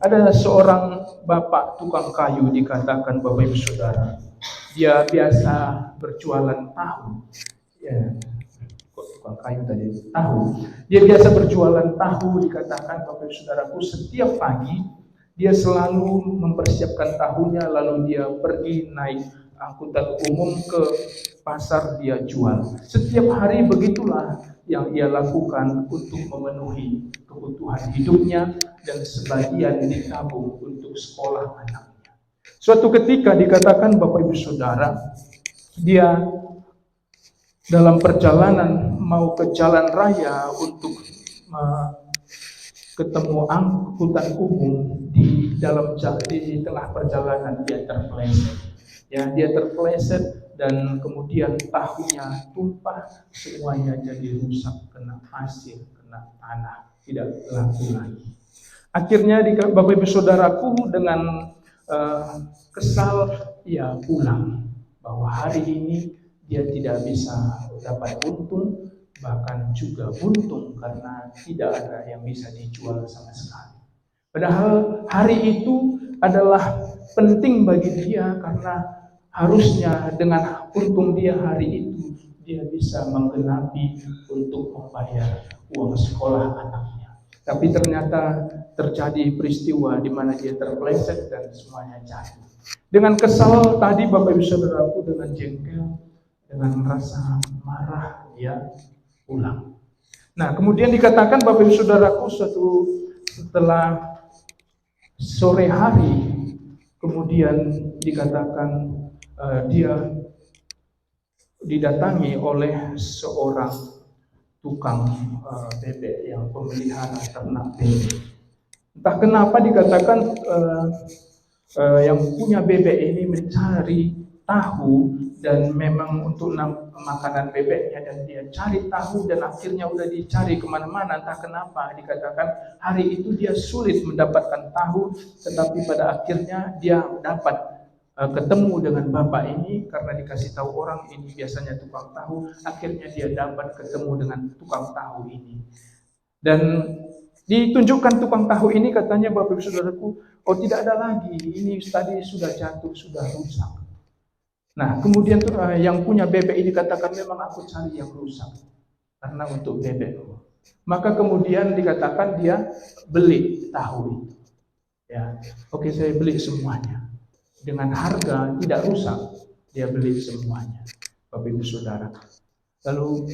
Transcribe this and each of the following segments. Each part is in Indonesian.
Ada seorang bapak tukang kayu, dikatakan Bapak Ibu Saudara. Dia biasa berjualan tahu. Ya, kok tukang kayu tadi? Tahu. Dia biasa berjualan tahu, dikatakan Bapak Ibu Saudaraku, setiap pagi dia selalu mempersiapkan tahunya, lalu dia pergi naik angkutan umum ke pasar, dia jual. Setiap hari begitulah yang ia lakukan untuk memenuhi kebutuhan hidupnya, dan sebagian ditabung untuk sekolah anaknya. Suatu ketika dikatakan Bapak Ibu Saudara, dia dalam perjalanan mau ke jalan raya untuk ketemu angkutan umum, di tengah perjalanan dia terpeleset. Ya, dia terpeleset dan kemudian tahunya tumpah, semuanya jadi rusak, kena pasir, kena tanah, tidak laku lagi. Akhirnya Bapak Ibu Saudaraku dengan kesal ia pulang, bahwa hari ini dia tidak bisa dapat untung, bahkan juga buntung karena tidak ada yang bisa dijual sama sekali. Padahal hari itu adalah penting bagi dia, karena harusnya dengan untung dia hari itu dia bisa menggenapi untuk membayar uang sekolah anaknya. Tapi ternyata terjadi peristiwa di mana dia terpeleset dan semuanya jatuh. Dengan kesal tadi Bapak Ibu Saudaraku, dengan jengkel, dengan rasa marah, dia pulang. Nah, kemudian dikatakan Bapak Ibu Saudaraku, setelah sore hari, kemudian dikatakan dia didatangi oleh seorang tukang bebek yang pemelihara ternak bebek. Entah kenapa dikatakan yang punya bebek ini mencari tahu, dan memang untuk makanan bebeknya, dan dia cari tahu, dan akhirnya udah dicari kemana-mana. Entah kenapa dikatakan hari itu dia sulit mendapatkan tahu, tetapi pada akhirnya dia dapat ketemu dengan bapak ini, karena dikasih tahu orang ini biasanya tukang tahu. Akhirnya dia dapat ketemu dengan tukang tahu ini, dan ditunjukkan tukang tahu ini, katanya Bapak Ibu Saudaraku, oh tidak ada lagi, ini tadi sudah jatuh, sudah rusak. Nah, kemudian yang punya bebek ini katakan, memang aku cari yang rusak karena untuk bebek. Maka kemudian dikatakan dia beli tahu itu. Ya, oke, saya beli semuanya dengan harga tidak rusak, dia beli semuanya, Bapak Ibu Saudara. Lalu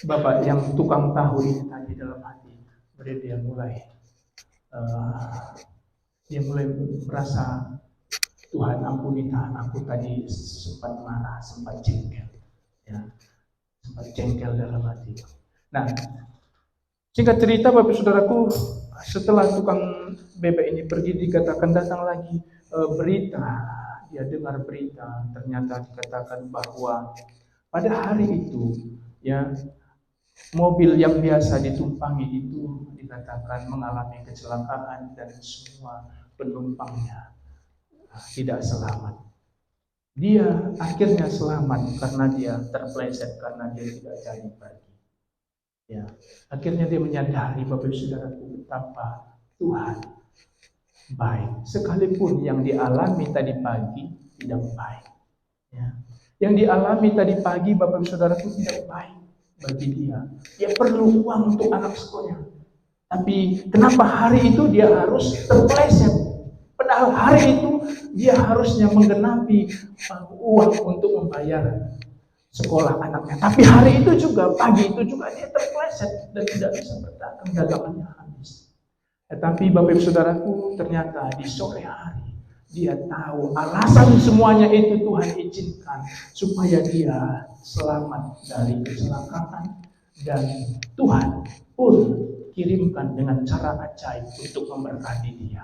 bapak yang tukang tahu ini tadi dalam hati, dia mulai merasa, Tuhan ampuni aku tadi sempat marah, sempat jengkel, ya, sempat jengkel dalam hati. Nah, singkat cerita Bapak Saudaraku, setelah tukang bebek ini pergi, dikatakan datang lagi berita. Dia dengar berita, ternyata dikatakan bahwa pada hari itu, ya, mobil yang biasa ditumpangi itu dikatakan mengalami kecelakaan, dan semua penumpangnya tidak selamat. Dia akhirnya selamat karena dia terpeleset, karena dia tidak jadi pergi. Ya, akhirnya dia menyadari, Bapak Saudaraku, betapa Tuhan baik, sekalipun yang dialami tadi pagi tidak baik. Ya. Yang dialami tadi pagi, Bapak Saudaraku, tidak baik bagi dia. Dia perlu uang untuk anak sekolah. Tapi kenapa hari itu dia harus terpeleset? Padahal hari itu dia harusnya menggenapi uang untuk membayar sekolah anaknya. Tapi hari itu juga, pagi itu juga dia terpeleset dan tidak bisa berdagang, dagangannya habis. Tetapi Bapak Ibu Saudaraku, ternyata di sore hari dia tahu alasan semuanya itu Tuhan izinkan supaya dia selamat dari kecelakaan, dan Tuhan pun kirimkan dengan cara ajaib untuk memberkati dia.